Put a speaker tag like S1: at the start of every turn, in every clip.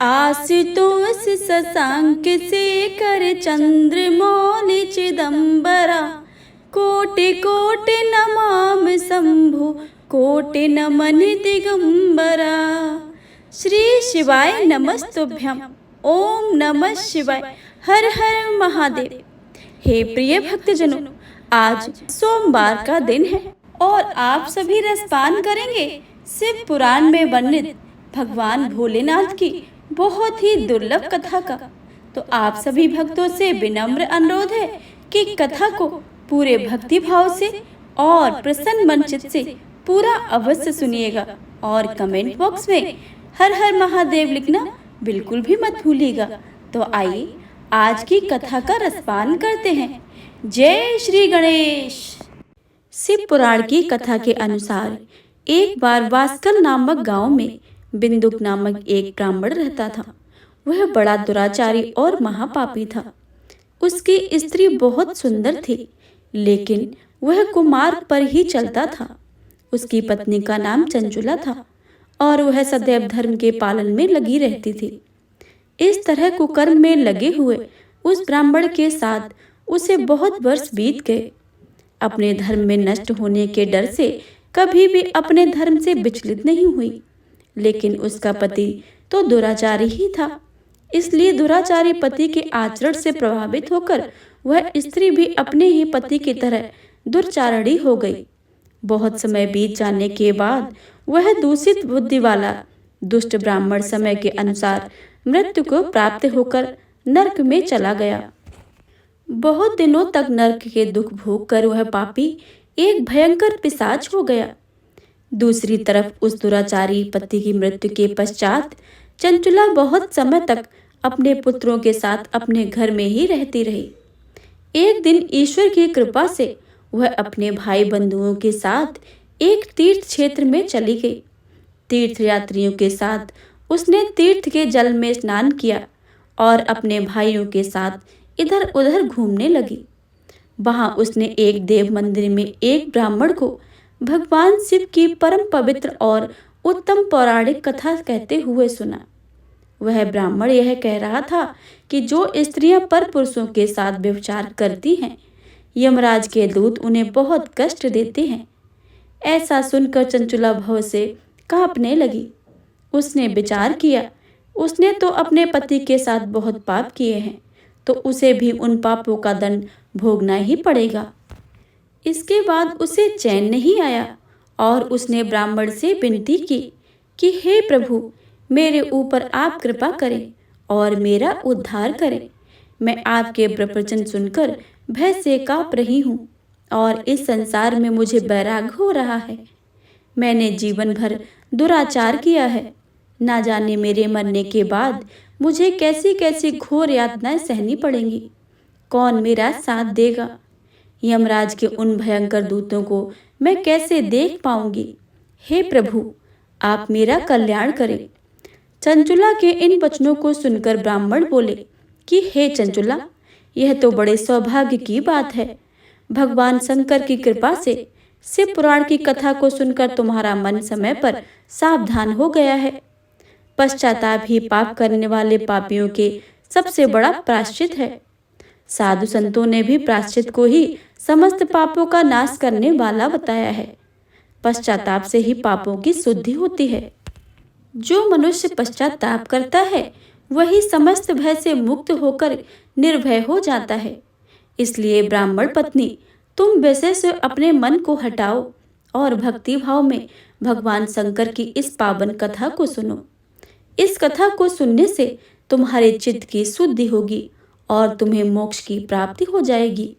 S1: आशुतोष शशांक शेखर चंद्रमौलि चिदंबरा कोटि कोटि नमामि शंभु कोटि नमन दिगंबरा। श्री शिवाय नमस्तुभ्यम। ओम नमः शिवाय। हर हर महादेव। हे प्रिय भक्तजनों, आज सोमवार का दिन है और आप सभी रसपान करेंगे शिव पुराण में वर्णित भगवान भोलेनाथ की बहुत ही दुर्लभ कथा का। तो आप सभी भक्तों से विनम्र अनुरोध है कि कथा को पूरे भक्ति भाव से और प्रसन्न मन चित्त से पूरा अवश्य सुनिएगा और कमेंट बॉक्स में हर हर महादेव लिखना बिल्कुल भी मत भूलिएगा। तो आइए आज की कथा का रसपान करते हैं। जय श्री गणेश। शिव पुराण की कथा के अनुसार एक बार वास्कल नामक गांव में बिंदुक नामक एक ब्राह्मण रहता था। वह बड़ा दुराचारी और महापापी था। उसकी स्त्री बहुत सुंदर थी, लेकिन वह कुमार्ग पर ही चलता था। उसकी पत्नी का नाम चंचुला था और वह सदैव धर्म के पालन में लगी रहती थी। इस तरह कुकर्म में लगे हुए उस ब्राह्मण के साथ उसे बहुत वर्ष बीत गए। अपने धर्म में नष्ट होने के डर से कभी भी अपने धर्म से विचलित नहीं हुई। लेकिन उसका पति तो दुराचारी ही था, इसलिए दुराचारी पति के आचरण से प्रभावित होकर वह स्त्री भी अपने ही पति की तरह दुर्चारणी हो गई। बहुत समय बीत जाने के बाद वह दूषित बुद्धि वाला दुष्ट ब्राह्मण समय के अनुसार मृत्यु को प्राप्त होकर नरक में चला गया। बहुत दिनों तक नरक के दुख भोग कर वह पापी एक भयंकर पिशाच हो गया। दूसरी तरफ उस दुराचारी पति की मृत्यु के पश्चात चंचुला बहुत समय तक अपने पुत्रों के साथ अपने घर में ही रहती रही। एक दिन ईश्वर की कृपा से वह अपने भाई बंधुओं के साथ एक तीर्थ क्षेत्र में चली गई। तीर्थ यात्रियों के साथ उसने तीर्थ के जल में स्नान किया और अपने भाइयों के साथ इधर उधर घूमने लगी। वहां उसने एक देव मंदिर में एक ब्राह्मण को भगवान शिव की परम पवित्र और उत्तम पौराणिक कथा कहते हुए सुना। वह ब्राह्मण यह कह रहा था कि जो स्त्रियां पर पुरुषों के साथ व्यभिचार करती हैं, यमराज के दूत उन्हें बहुत कष्ट देते हैं। ऐसा सुनकर चंचुला भव से कांपने लगी। उसने विचार किया, उसने तो अपने पति के साथ बहुत पाप किए हैं, तो उसे भी उन पापों का दंड भोगना ही पड़ेगा। इसके बाद उसे चैन नहीं आया और उसने ब्राह्मण से विनती की कि हे प्रभु, मेरे ऊपर आप कृपा करें और मेरा उद्धार करें। मैं आपके प्रवचन सुनकर भय से कांप रही हूँ और इस संसार में मुझे बैराग हो रहा है। मैंने जीवन भर दुराचार किया है। ना जाने मेरे मरने के बाद मुझे कैसी कैसी घोर यातनाएं सहनी पड़ेंगी। कौन मेरा साथ देगा? यमराज के उन भयंकर दूतों को मैं कैसे देख पाऊंगी? हे प्रभु, आप मेरा कल्याण करें। चंचुला के इन वचनों को सुनकर ब्राह्मण बोले कि हे चंचुला, यह तो बड़े सौभाग्य की बात है। भगवान शंकर की कृपा से शिव पुराण की कथा को सुनकर तुम्हारा मन समय पर सावधान हो गया है। पश्चाताप ही पाप करने वाले पापियों के सबसे बड़ा प्रायश्चित है। साधु संतों ने भी प्रायश्चित को ही समस्त पापों का नाश करने वाला बताया है। पश्चाताप से ही पापों की शुद्धि होती है। जो मनुष्य पश्चाताप करता है वही समस्त भय से मुक्त होकर निर्भय हो जाता है। इसलिए ब्राह्मण पत्नी, तुम वैसे से अपने मन को हटाओ और भक्ति भाव में भगवान शंकर की इस पावन कथा को सुनो। इस कथा को सुनने से तुम्हारे चित्त की शुद्धि होगी और तुम्हें मोक्ष की प्राप्ति हो जाएगी।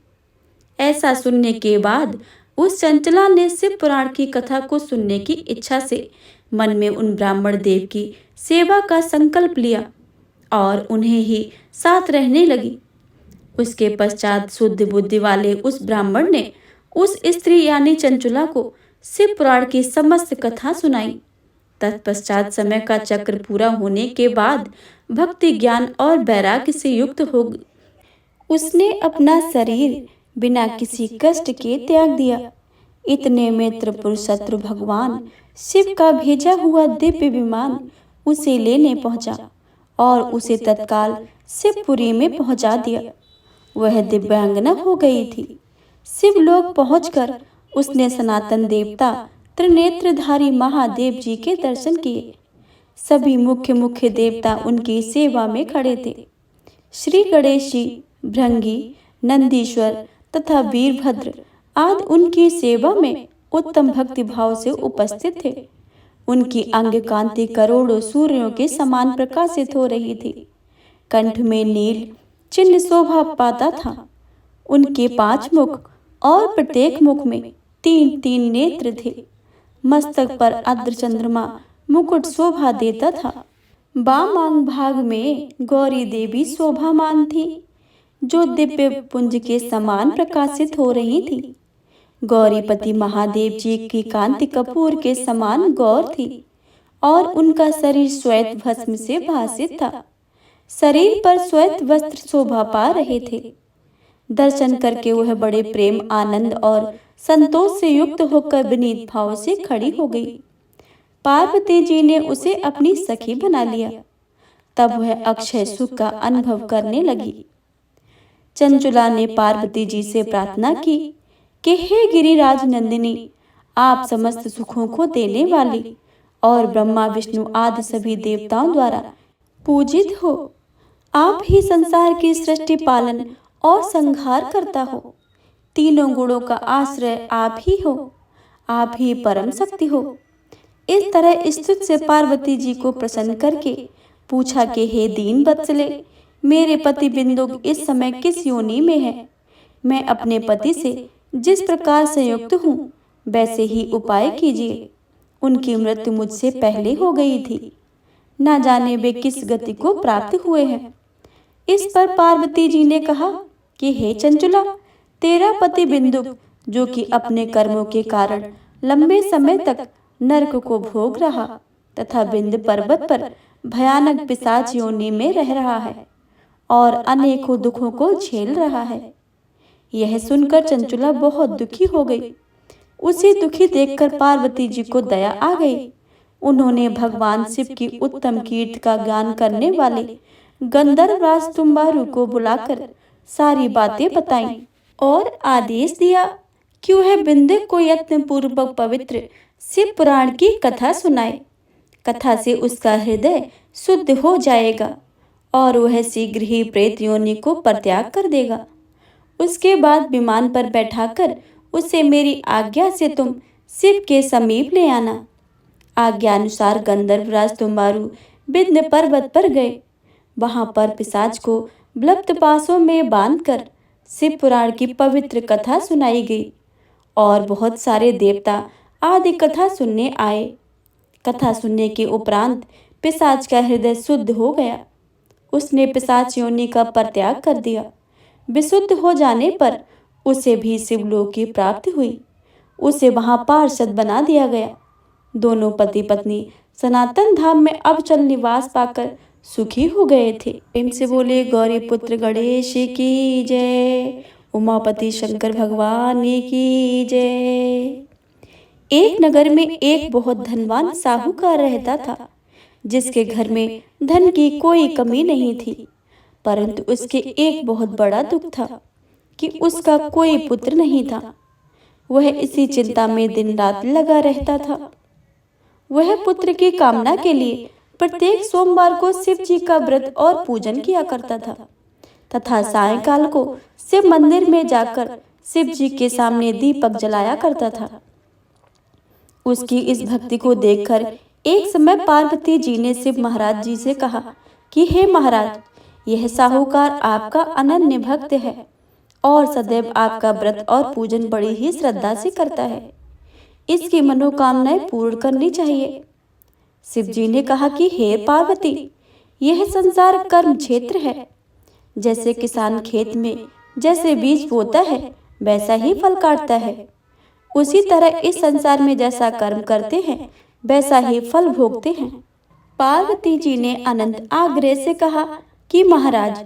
S1: ऐसा सुनने के बाद उस चंचला ने शिव पुराण की कथा को सुनने की इच्छा से मन में उन ब्राह्मण देव की सेवा का संकल्प लिया और उन्हें ही साथ रहने लगी। उसके पश्चात शुद्ध बुद्धि वाले उस ब्राह्मण ने उस स्त्री यानी चंचुला को शिव पुराण की समस्त कथा सुनाई। तत्पश्चात समय का चक्र पूरा होने के बाद भक्ति ज्ञान और वैराग्य से युक्त हो उसने अपना शरीर बिना किसी कष्ट के त्याग दिया। इतने में त्रिपुर शत्रु भगवान शिव का भेजा हुआ दिव्य विमान उसे लेने पहुंचा और उसे तत्काल शिवपुरी में पहुंचा दिया। वह दिव्यांगना हो गई थी। शिवलोक पहुंचकर उसने सनातन देवता त्रिनेत्रधारी महादेव जी के दर्शन किए। सभी मुख्य मुख्य देवता उनकी सेवा में खड़े थे। श्री गणेश जी, भृंगी, नंदीश्वर तथा वीरभद्र आदि उनकी सेवा में उत्तम भक्ति भाव से उपस्थित थे। उनकी अंग कांति करोड़ों सूर्यों के समान प्रकाशित हो रही थी। कंठ में नील चिन्ह शोभा पाता था। उनके 5 मुख और प्रत्येक मुख में 3-3 नेत्र थे। मस्तक पर अर्ध चंद्रमा मुकुट शोभा देता था। वामांग भाग में गौरी देवी शोभामान थी, जो दिव्य पुंज के समान प्रकाशित हो रही थी। गौरीपति महादेव जी की कांति कपूर के समान गौर थी और उनका शरीर श्वेत भस्म से भासित था। शरीर पर श्वेत वस्त्र शोभा पा रहे थे। दर्शन करके वह बड़े प्रेम, आनंद और संतोष से युक्त होकर विनीत भाव से खड़ी हो गई। पार्वती जी ने उसे अपनी सखी बना लिया। तब वह अक्षय सुख का अनुभव करने लगी। चंचुला ने पार्वती जी से प्रार्थना की कि हे गिरिराज नंदिनी, आप समस्त सुखों को देने वाली और ब्रह्मा विष्णु आदि सभी देवताओं द्वारा पूजित हो। आप ही संसार की सृष्टि, पालन और संहार करता हो। तीनों गुणों का आश्रय आप ही हो। आप ही परम शक्ति हो। इस तरह स्तुति से पार्वती जी को प्रसन्न करके पूछा कि हे दीन वत्सले, मेरे पति बिंदु इस समय किस योनि में है? मैं अपने पति से जिस प्रकार संयुक्त हूँ वैसे ही उपाय कीजिए। उनकी मृत्यु मुझसे पहले हो गई थी। न जाने वे किस गति को प्राप्त हुए हैं। इस पर पार्वती जी ने कहा कि हे चंचुला, तेरा पति बिंदु, जो कि अपने कर्मों के कारण लंबे समय तक नरक को भोग रहा तथा बिंद पर्वत पर भयानक पिशाच योनि में रह रहा है और अनेकों दुखों को झेल रहा है। यह सुनकर चंचुला बहुत दुखी हो गई। उसे दुखी देखकर पार्वती जी को दया आ गई। उन्होंने भगवान शिव की उत्तम कीर्ति का गान करने वाले गंधर्वराज तुम्बारु को बुलाकर सारी बातें बताईं और आदेश दिया कि वह बिंदु को यत्न पूर्वक पवित्र शिव पुराण की कथा सुनाए। कथा से उसका हृदय शुद्ध हो जाएगा और वह शीघ्र ही प्रेत योनि को परित्याग कर देगा। उसके बाद विमान पर बैठाकर उसे मेरी आज्ञा से तुम शिव के समीप ले आना। आज्ञा अनुसार गंधर्वराज तुम्बारु विंध्य पर्वत पर गए। वहां पर पिशाच को बलप्त पासों में बांधकर शिव पुराण की पवित्र कथा सुनाई गई और बहुत सारे देवता आदि कथा सुनने आए। कथा सुनने के उपरांत पिशाच का हृदय शुद्ध हो गया। उसने पिशाच योनि का परित्याग कर दिया। विशुद्ध हो जाने पर उसे भी शिवलोक की प्राप्ति हुई। उसे वहां पार्षद बना दिया गया। दोनों पति पत्नी सनातन धाम में अविचल निवास पाकर सुखी हो गए थे। प्रेम से बोले गौरी पुत्र गणेश की जय, उमापति शंकर भगवान की जय। एक नगर में एक बहुत धनवान साहूकार रहता था, जिसके घर में धन की कोई कमी नहीं थी। परंतु उसके एक बहुत बड़ा दुख था कि उसका कोई पुत्र नहीं था। वह इसी चिंता में दिन रात लगा रहता था। वह पुत्र की कामना के लिए प्रत्येक सोमवार को शिव जी का व्रत और पूजन किया करता था तथा सायंकाल को शिव मंदिर में जाकर शिव जी के सामने दीपक जलाया करता था। उसकी इस भक्ति को देखकर एक समय पार्वती जी ने शिव महाराज जी से कहा कि हे महाराज, यह साहूकार आपका अनन्य भक्त है और सदैव आपका व्रत और पूजन बड़ी ही श्रद्धा से करता है। इसकी मनोकामनाएं पूर्ण करनी चाहिए। शिव जी ने कहा कि हे पार्वती, यह संसार कर्म क्षेत्र है। जैसे किसान खेत में जैसे बीज बोता है वैसा ही फल काटता है, उसी तरह इस संसार में जैसा कर्म करते हैं वैसा ही फल भोगते हैं। पार्वती जी ने अनंत आग्रह से कहा कि महाराज,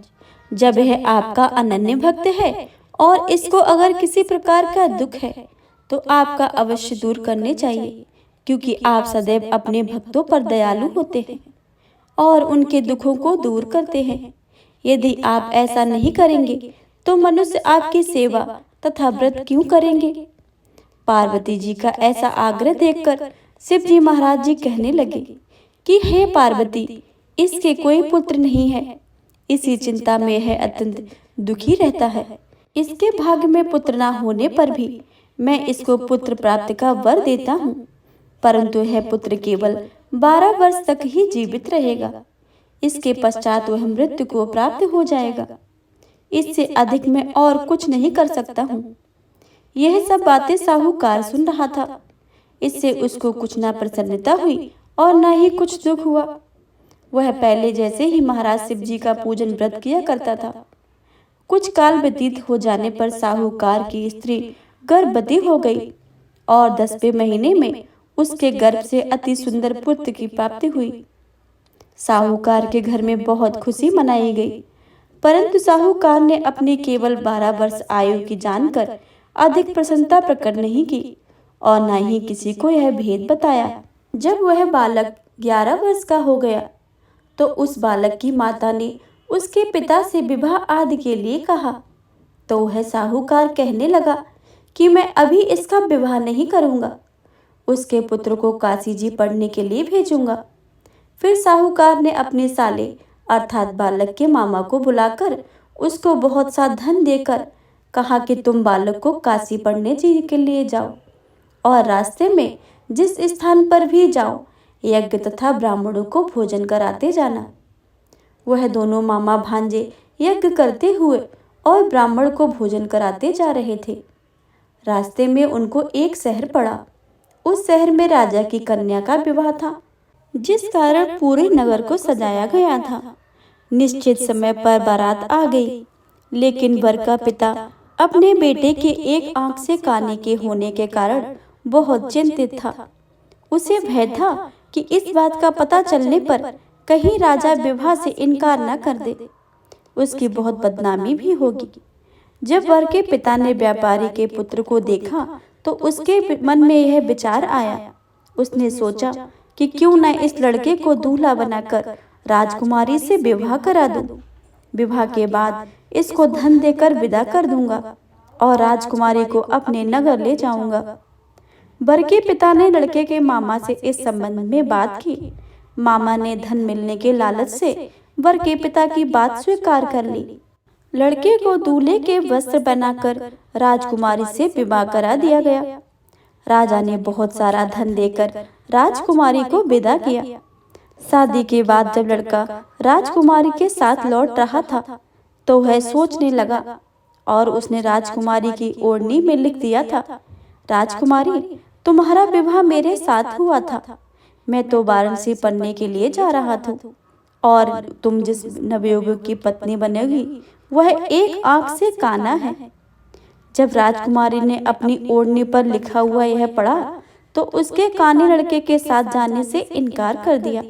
S1: जब यह आपका अनन्य भक्त है और इसको अगर किसी प्रकार का दुख है तो आपका अवश्य दूर करने चाहिए, क्योंकि आप सदैव अपने भक्तों पर दयालु होते हैं और उनके दुखों को दूर करते हैं। यदि आप ऐसा नहीं करेंगे तो मनुष्य आपकी सेवा तथा व्रत क्यों करेंगे? पार्वती जी का ऐसा आग्रह देखकर शिव जी महाराज जी कहने लगे कि हे पार्वती, इसके कोई पुत्र नहीं है, इसी चिंता में है अत्यंत दुखी रहता है। इसके भाग्य में पुत्र न होने पर भी मैं इसको पुत्र प्राप्ति का वर देता हूँ, परंतु यह पुत्र केवल 12 वर्ष तक ही जीवित रहेगा। इसके पश्चात वह मृत्यु को प्राप्त हो जाएगा। इससे अधिक मैं और कुछ नहीं कर सकता हूँ। यह सब बातें साहूकार सुन रहा था। इससे उसको कुछ ना प्रसन्नता हुई और न ही कुछ दुख हुआ। वह पहले जैसे ही महाराज शिव जी का पूजन व्रत किया करता था। कुछ काल व्यतीत हो जाने पर साहूकार की स्त्री गर्भवती हो गई और 10वें महीने में उसके गर्भ से अति सुंदर पुत्र की प्राप्ति हुई। साहूकार के घर में बहुत खुशी मनाई गई, परंतु साहूकार ने अपनी केवल 12 वर्ष आयु की जानकर अधिक प्रसन्नता प्रकट नहीं की और न ही किसी को यह भेद बताया। जब वह बालक 11 वर्ष का हो गया तो उस बालक की माता ने उसके पिता से विवाह आदि के लिए कहा, तो वह साहूकार कहने लगा कि मैं अभी इसका विवाह नहीं करूंगा, उसके पुत्र को काशी जी पढ़ने के लिए भेजूंगा। फिर साहूकार ने अपने साले अर्थात बालक के मामा को बुलाकर उसको बहुत सा धन देकर कहा कि तुम बालक को काशी पढ़ने जी के लिए जाओ और रास्ते में जिस स्थान पर भी जाओ यज्ञ तथा ब्राह्मणों को भोजन कराते जाना। वह दोनों मामा भांजे यज्ञ करते हुए और ब्राह्मण को भोजन कराते जा रहे थे। रास्ते में उनको एक शहर पड़ा। उस शहर में राजा की कन्या का विवाह था, जिस कारण पूरे नगर को सजाया गया था। निश्चित समय पर बारात आ गई, लेकिन वर का पिता अपने बेटे के एक आंख से काने के होने के कारण बहुत चिंतित था। उसे भय था कि इस बात का पता चलने पर कहीं राजा विवाह से इनकार न कर दे, उसकी बहुत बदनामी भी होगी। जब वर के पिता ने व्यापारी के पुत्र को देखा तो उसके मन में यह विचार आया। उसने सोचा कि क्यों न इस लड़के को दूल्हा बनाकर राजकुमारी से विवाह करा दूं। विवाह के बाद इसको धन देकर विदा कर दूंगा और राजकुमारी को अपने नगर ले जाऊंगा। वर के पिता ने लड़के के मामा से इस संबंध में बात की। मामा ने धन मिलने के लालच से वर के पिता की बात स्वीकार कर ली। लड़के को दूल्हे के वस्त्र बनाकर राजकुमारी से विवाह करा दिया गया। राजा ने बहुत सारा धन देकर राजकुमारी को विदा किया। शादी के बाद जब लड़का राजकुमारी के साथ लौट रहा था तो वह सोचने लगा और उसने राजकुमारी की ओढ़नी में लिख दिया था, राजकुमारी, तुम्हारा विवाह मेरे साथ हुआ था। मैं तो वाराणसी पढ़ने के लिए जा रहा था और तुम जिस नवयुवक की पत्नी बनेगी वह एक आंख से काना है। जब राजकुमारी ने अपनी ओढ़नी पर लिखा हुआ यह पढ़ा तो उसके काने लड़के के साथ जाने से इनकार कर दिया।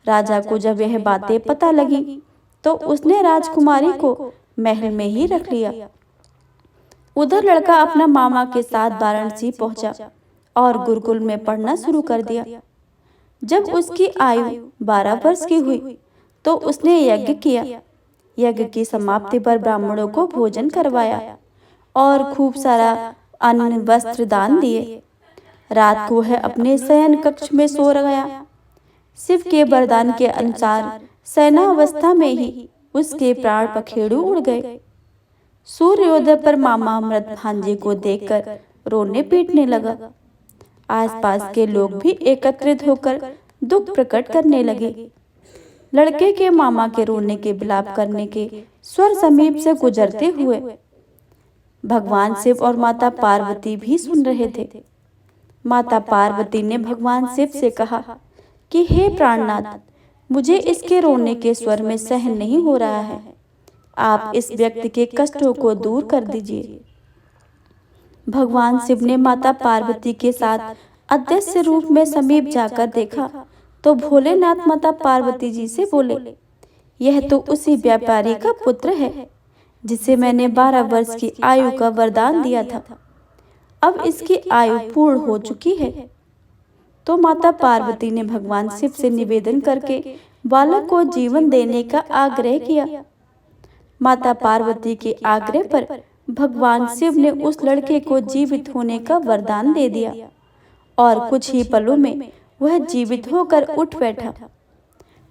S1: राजा को जब यह बातें पता लगी तो उसने राजकुमारी को महल में ही रख लिया। उधर लड़का अपना मामा के साथ वाराणसी पहुंचा और गुरुकुल में पढ़ना शुरू कर दिया। जब उसकी आयु 12 वर्ष की हुई तो उसने यज्ञ किया। यज्ञ की समाप्ति पर ब्राह्मणों को भोजन करवाया और खूब सारा अन्न वस्त्र दान दिए। रात को वह अपने शयन कक्ष में सो गया। शिव के वरदान के अनुसार शयनावस्था में ही उसके प्राण पखेरु उड़ गए। सूर्योदय पर मामा मृत भांजे को देखकर रोने पीटने लगा। आसपास के लोग भी एकत्रित होकर दुख प्रकट करने लगे। लड़के के मामा के रोने के विलाप करने के स्वर समीप से गुजरते हुए भगवान शिव और माता पार्वती भी सुन रहे थे। माता पार्वती ने भगवान शिव से कहा कि हे प्राणनाथ, मुझे इसके रोने के स्वर में सहन नहीं हो रहा है, आप इस व्यक्ति के कष्टों को दूर कर दीजिए। भगवान शिव ने माता पार्वती के साथ अदृश्य रूप में समीप जाकर देखा तो भोलेनाथ माता पार्वती जी से बोले, यह तो उसी व्यापारी का पुत्र है जिसे मैंने 12 वर्ष की आयु का वरदान दिया था। अब इसकी आयु पूर्ण हो चुकी है। तो माता पार्वती ने भगवान शिव से निवेदन करके बालक को जीवन देने का आग्रह किया। माता पार्वती के आग्रह पर भगवान शिव ने उस लड़के को जीवित होने का वरदान दे दिया और कुछ ही पलों में वह जीवित होकर उठ बैठा।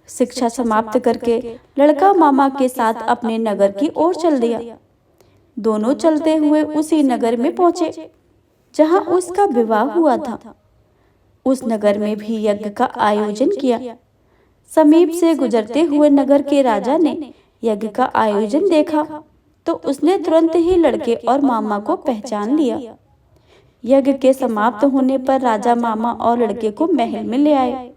S1: शिक्षा समाप्त करके लड़का मामा के साथ अपने नगर की ओर चल दिया। दोनों चलते हुए उसी नगर में पहुंचे जहां उसका विवाह हुआ था। उस नगर में भी यज्ञ का आयोजन किया। समीप से गुजरते हुए नगर के राजा ने यज्ञ का आयोजन देखा तो उसने तुरंत ही लड़के और मामा को पहचान लिया। यज्ञ के समाप्त होने पर राजा मामा और लड़के को महल में ले आए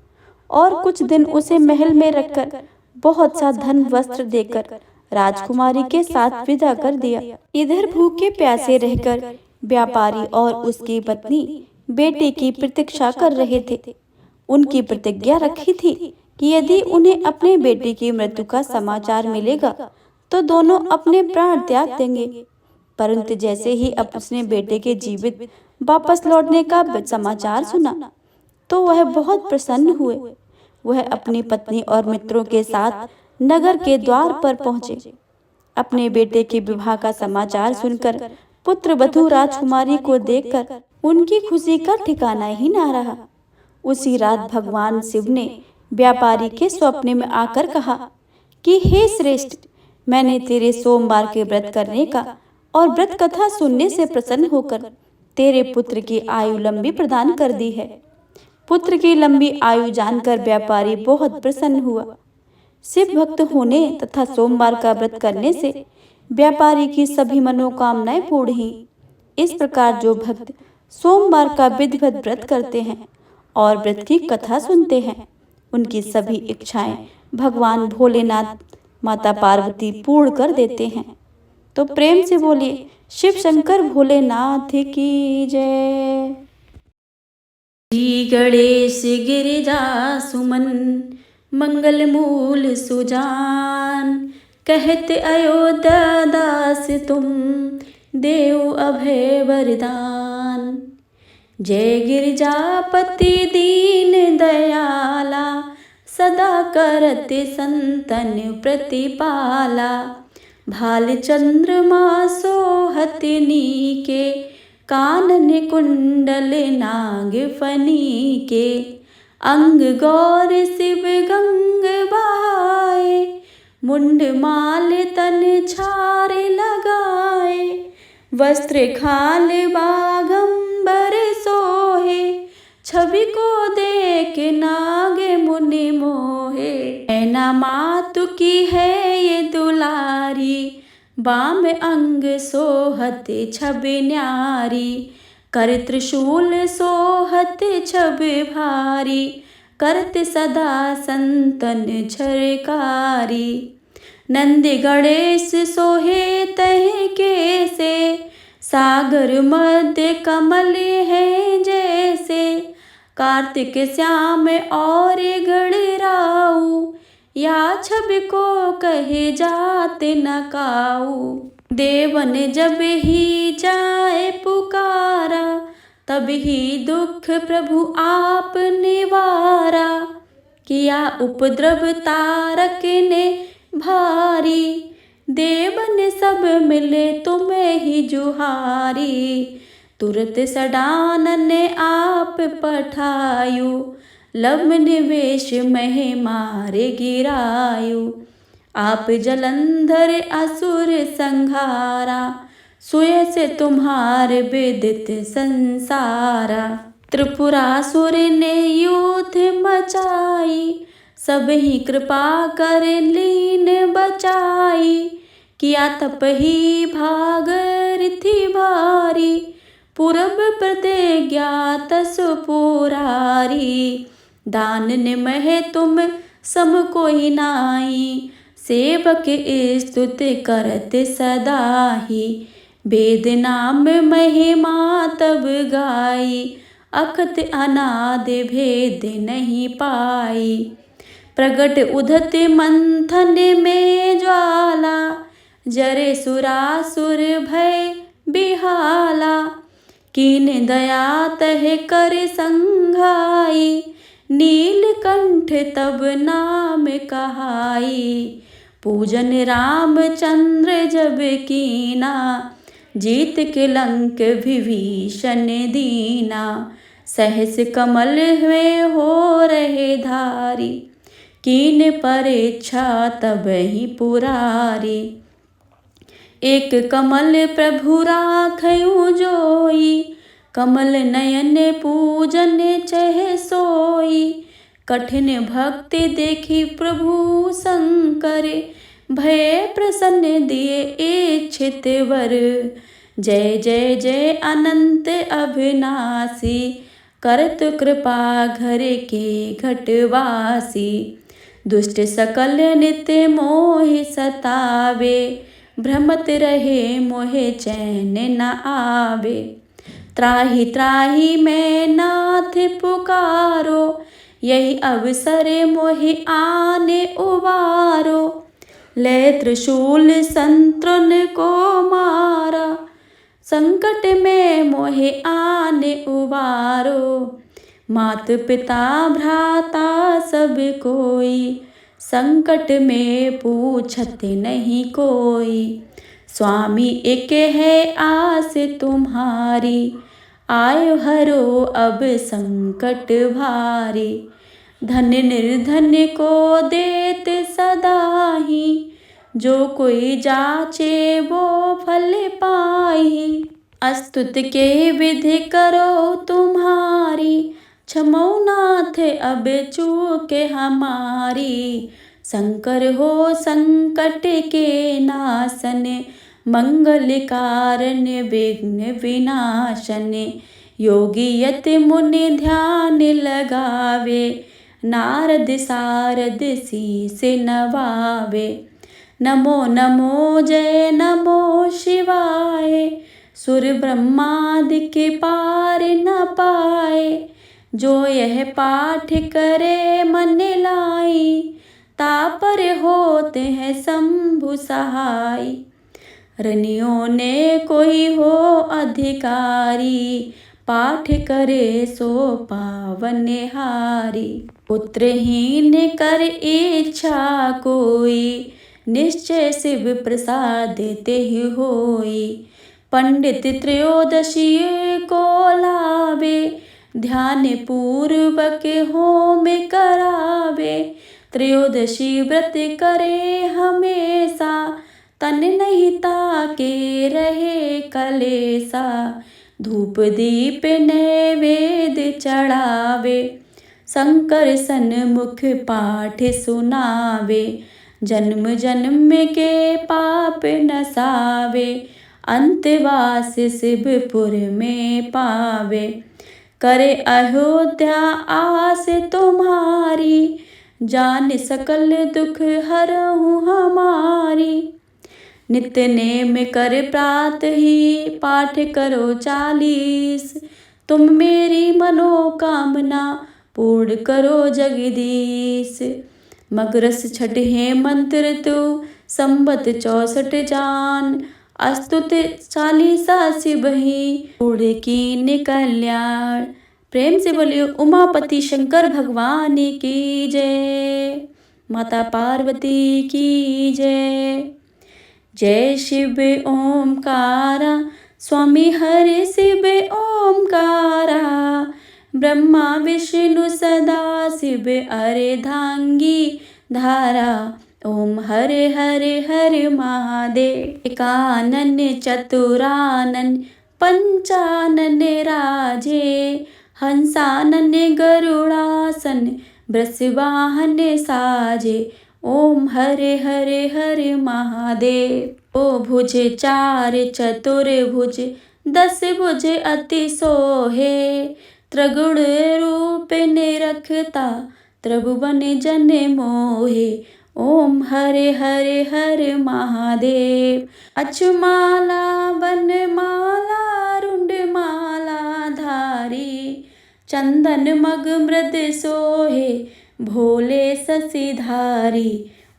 S1: और कुछ दिन उसे महल में रखकर बहुत सा धन वस्त्र देकर राजकुमारी के साथ विदा कर दिया। इधर भूखे प्यासे रहकर व्यापारी और उसकी पत्नी बेटे की प्रतीक्षा कर रहे थे। उनकी प्रतिज्ञा रखी थी कि यदि उन्हें अपने बेटे की मृत्यु का समाचार मिलेगा तो दोनों अपने प्राण त्याग देंगे। परंतु जैसे ही अब उसने बेटे के जीवित वापस लौटने का समाचार सुना तो वह बहुत प्रसन्न हुए। वह अपनी पत्नी और मित्रों के साथ नगर के द्वार पर पहुंचे। अपने बेटे के विवाह का समाचार सुनकर पुत्र वधू राजकुमारी को देखकर उनकी खुशी का ठिकाना ही ना रहा। उसी रात भगवान शिव ने व्यापारी के स्वप्न में आकर कहा कि हे श्रेष्ठ, मैंने तेरे सोमवार के व्रत करने का और व्रत कथा सुनने से प्रसन्न होकर तेरे पुत्र की आयु लंबी प्रदान कर दी है। पुत्र की लंबी आयु जानकर व्यापारी बहुत प्रसन्न हुआ। शिव भक्त होने तथा सोमवार का व्रत करने से व्यापारी की सभी मनोकामनाएं पूर्ण हुई। इस प्रकार जो भक्त सोमवार का विधिवत व्रत करते हैं और व्रत की कथा सुनते हैं उनकी सभी इच्छाएं भगवान भोलेनाथ माता पार्वती पूर्ण कर देते हैं। तो प्रेम से बोलिए शिव शंकर भोलेनाथ की जय। श्री गणेश गिरिजा सुमन मंगल मूल सुजान, कहते अयोध्या दास तुम देव अभय वरदान। जय गिरिजापति दीन दयाला, सदा करत संतन प्रतिपाला। भाल चंद्रमा सोहत नीके, कानन कुंडल नाग फनी के। अंग गौर शिव गंग बहाए, मुंड माल तन छार लगाए। वस्त्र खाल बागंबर सोहे, छवि को देख नाग मुनि मोहे। ऐना मातु की है ये दुलारी, बाम अंग सोहत छवि न्यारी। कर त्रिशूल सोहत छवि भारी, करत सदा संतन झरकारी। नंद गणेश सोहे तह के से, सागर मध्य कमल है जैसे। कार्तिक श्याम और गणराऊ, या छवि को कहे जाते न काऊ। देवन जब ही जाए पुकारा, तब ही दुख प्रभु आप निवारा। किया उपद्रव तारक ने भारी, देवन सब मिले तुम्हें ही जुहारी। तुरत सडानन आप पठायु, लव निवेश मह मारे गिरायु। आप जलंधर असुर संहारा, सुय से तुम्हार विदित संसारा। त्रिपुरासुर ने युद्ध मचाई, सब ही कृपा कर लीन बचाई। किया तप ही भागीरथी भारी, पूरब प्रतिज्ञा तसु पुरारी। दान निमह तुम सम कोई नाई, सेवक स्तुति करत सदा ही। वेद नाम महिमा तब गाई, अखत अनाद भेद नहीं पाई। प्रगट उदत मंथन में ज्वाला, जरे सुरासुर भय बिहाला। कीन दया तह कर संघाई, नीलकंठ तब नाम कहाई। पूजन रामचंद्र जब कीना, जीत के लंक विभीषण दीना। सहस कमल में हो रहे धारी, कीन परीक्षा तब ही पुरारी। एक कमल प्रभु राखयूं जोई, कमल नयन पूजन चह सोई। कठिन भक्ति देखी प्रभु शंकर, भय प्रसन्न दिए इच्छित वर। जय जय जय अनंत अविनाशी, करत कृपा घर के घटवासी। दुष्ट सकल नित्य मोहि सतावे, भ्रमत रहे मोहे चैन न आवे। त्राहि त्राहि मैं नाथ पुकारो, यही अवसर मोहि आने उबारो। ले त्रिशूल संतृण को मारा, संकट में मोहे आने उबारो। मात पिता भ्राता सब कोई, संकट में पूछत नहीं कोई। स्वामी एक है आस तुम्हारी, आयो हरो अब संकट भारी। धन निर्धन को देत सदा ही, जो कोई जाचे वो फल पाई। अस्तुत के विधि करो तुम्हारी, क्षमो नाथ अब चूके हमारी। शंकर हो संकट के नाशन, मंगल कारण विघ्न विनाशन। योगी यति मुनि ध्यान लगावे, नारद सारद शीस नवावे। नमो नमो जय नमो शिवाय, सुर ब्रह्मादि के पार न पाए। जो यह पाठ करे मन लाई, तापर होते हैं शंभु सहाय। रनियों ने कोई हो अधिकारी, पाठ करे सो पावन हारी। पुत्रहीन कर इच्छा कोई, निश्चय शिव प्रसाद देते ही होई। पंडित त्रयोदशी को लावे, ध्यान पूर्वक होम करावे। त्रयोदशी व्रत करे हमेशा, तन नहीं ताके रहे कलेसा। धूप दीप नैवेद्य चढ़ावे, शंकर सन्मुख पाठ सुनावे। जन्म जन्म के पाप नसावे, अंतवास शिवपुर में पावे। करे अयोध्या आस तुम्हारी, जान सकल दुख हरहूँ हमारी। नित्य नेम कर प्रात ही, पाठ करो 40। तुम मेरी मनोकामना पूर्ण करो जगदीश। मगरस छठ है मंत्र तू, संबत 64 जान। अस्तुत 40 शिवहि, पूर्ण कीन कल्याण। प्रेम से बोलिए उमापति शंकर भगवान की जय, माता पार्वती की जय। जय शिव ओमकारा, स्वामी हरि शिव ओमकारा। ब्रह्मा विष्णु सदा शिव अर्धांगी धारा। ओम हरे हरे हरे महादेव। एकानन चतुरानन पंचानन राजे। हंसानन गरुड़ासन वृषवाहन साजे। ओम हरे हरे हरे महादेव। ओ भुज 4 चतुर्भुज 10 भुज अति सोहे। त्रिगुण रूप निरखता त्रिभुवन जन मोहे। ओम हरे हरे हरे महादेव। अचमाला वनमाला रुंडमाला धारी। चंदन मग मृद सोहे भोले शशिधारी।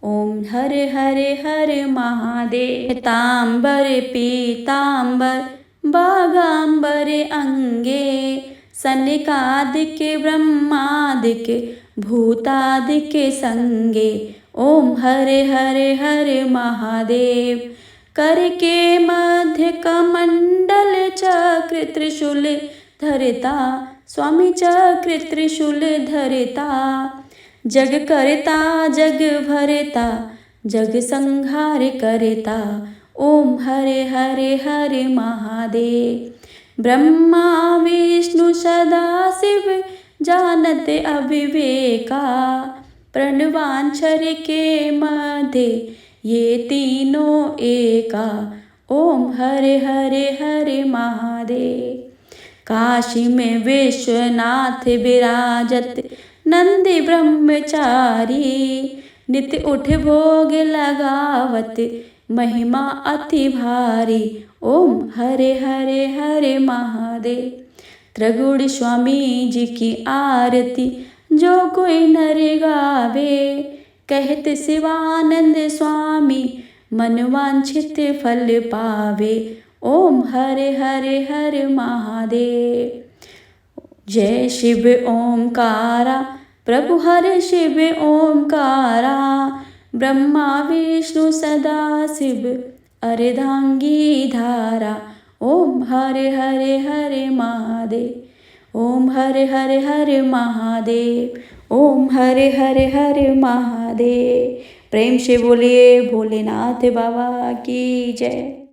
S1: ओम हरे हरे हरे महादेव। पीतांबर पीतांबर बागांबर अंगे। सनकादिक ब्रह्मादिक भूतादिक संगे। ओम हरे हरे हरे महादेव। करके मध्य कमंडल चक्र त्रिशूल धरता। स्वामी चक्र त्रिशूल धरता। जग करता जग भरता जग संहार करता। ओम हरे हरे हरे महादेव। ब्रह्मा विष्णु सदा शिव जानत अविवेका। प्रणवांछर के मध्य ये तीनों एका। ओम हरे हरे हरे महादेव। काशी में विश्वनाथ विराजत नंदी ब्रह्मचारी। नित्य उठ भोग लगावत महिमा अति भारी। ओम हरे हरे हरे महादेव। त्रिगुण स्वामी जी की आरती जो कोई नर गावे। कहत शिवानंद स्वामी मन वांछित फल पावे। ओम हरे हरे हरे महादेव। जय शिव ओमकारा प्रभु हरे शिव ओमकारा। ब्रह्मा विष्णु सदा शिव अर्धांगी धारा। ओम हरे हरे हरे महादेव। ओम हरे हरे हरे महादेव। ओम हरे हरे हरे महादेव। प्रेम से बोलिए भोलेनाथ बाबा की जय।